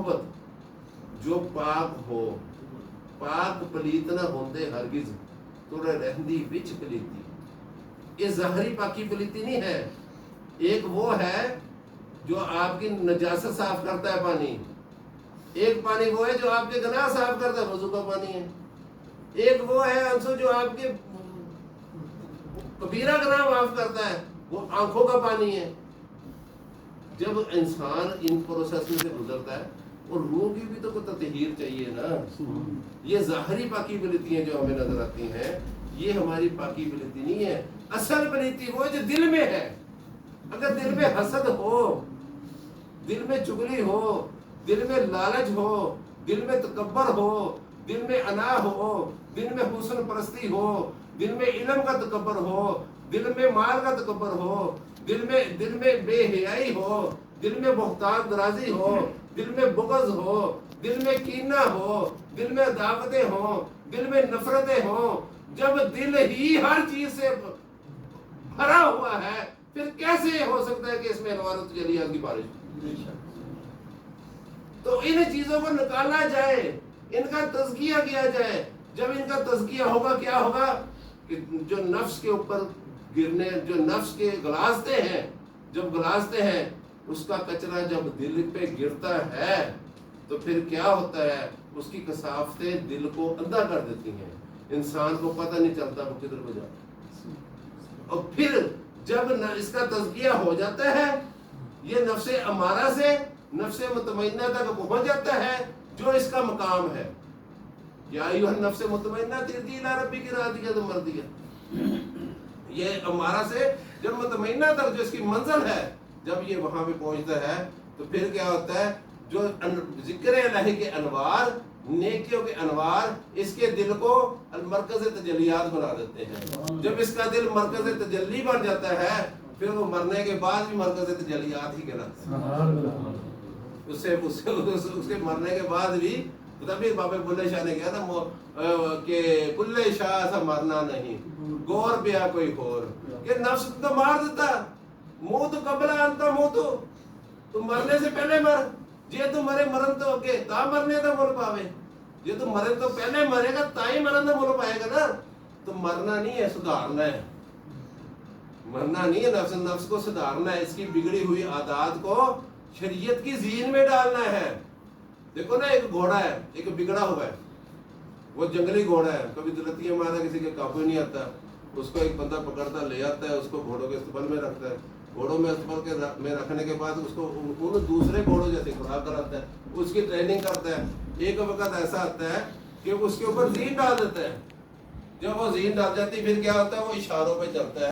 محبت جو پاک ہو، پاک پلیت نہ ہوندے ہرگز تورے رہندی وچ پلیتی. یہ ظاہری پاکی پلیتی نہیں ہے. ایک وہ ہے جو آپ کی نجاست صاف کرتا ہے پانی، ایک پانی وہ ہے جو آپ کے گناہ صاف کرتا ہے، وضو کا پانی ہے. ایک وہ ہے انسو جو آپ کے کبیرہ گناہ معاف کرتا ہے، وہ آنکھوں کا پانی ہے. جب انسان ان پروسیس میں سے گزرتا ہے اور روح کی بھی تو کوئی تطہیر چاہیے نا. یہ ظاہری پاکی پلیتی ہیں جو ہمیں نظر آتی ہیں، یہ ہماری پاکی پلیتی نہیں ہے. اصل پلیتی وہ جو دل میں ہے. اگر دل میں حسد ہو، دل میں چغلی ہو، دل میں لالچ ہو، دل میں تکبر ہو، دل میں انا ہو، دل میں حسن پرستی ہو، دل میں علم کا تکبر ہو، دل میں مال کا تکبر ہو، دل میں بے حیائی ہو، دل میں بہتان درازی ہو، دل میں بغض ہو، دل میں کینہ ہو، دل میں عداوتیں ہوں، دل میں نفرتیں ہوں، جب دل ہی ہر چیز سے بھرا ہوا ہے پھر کیسے ہو سکتا ہے کہ اس میں انوار تجلیات کی بارش ہو؟ تو ان چیزوں کو نکالا جائے، ان کا تزکیہ کیا جائے. جب ان کا تزکیہ ہوگا کیا ہوگا کہ جو نفس کے اوپر گرنے، جو نفس کے گلاستے ہیں، جب گلاستے ہیں اس کا کچرا جب دل پہ گرتا ہے تو پھر کیا ہوتا ہے، اس کی کثافتیں دل کو اندھا کر دیتی ہیں. انسان کو پتہ نہیں چلتا وہ کدھر کو جاتا ہے. اور پھر جب اس کا تزکیہ ہو جاتا ہے، یہ نفس امارہ سے نفس مطمئنہ تک پہنچ جاتا ہے جو اس کا مقام ہے. یا ایھا النفس مطمئنہ ترجعی الی ربک راضیۃ مرضیہ. یہ امارہ سے جب مطمئنہ تک جو اس کی منزل ہے، جب یہ وہاں پہ پہنچتا ہے تو پھر کیا ہوتا ہے، جو ذکر الہی کے انوار، نیکیوں کے انوار اس کے دل کو مرکز تجلیات بنا دیتے ہیں. جب اس کا دل مرکز تجلی بن جاتا ہے پھر وہ مرنے کے بعد بھی مرکز تجلیات ہی کہلاتا ہے. اس کے مرنے کے بعد بھی تبھی بابا بلے شاہ نے کہا تھا کہ بلے شاہ سا مرنا نہیں، گور پیا کوئی اور، کہ نفس تو مار دیتا، موت قبل انتا موتو، تو مرنے سے پہلے مر. جی تو مرے مرن تو اگے تا مرنے دا مل پاوے. جی تو مرے تو پہلے مرے گا تا ہی مرن دا مل پائے گا نا. تو مرنا نہیں ہے، سدھارنا ہے. مرنا نہیں ہے، نفس کو سدھارنا ہے، اس کی بگڑی ہوئی عادات کو شریعت کی ذہن میں ڈالنا ہے. دیکھو نا، ایک گھوڑا ہے، ایک بگڑا ہوا ہے، وہ جنگلی گھوڑا ہے، کبھی دلتیاں مارا کسی کے قابو نہیں آتا. اس کو ایک بندہ پکڑتا لے آتا ہے، اس کو گھوڑوں کے استقبال میں رکھتا ہے. گھوڑوں میں استقبال میں رکھنے کے بعد اس کو دوسرے گھوڑوں جیسے خوراک کراتا ہے، اس کی ٹریننگ کرتا ہے. ایک وقت ایسا آتا ہے کہ اس کے اوپر زین ڈال دیتا ہے. جب وہ زین ڈال جاتی پھر کیا ہوتا ہے، وہ اشاروں پہ چلتا ہے.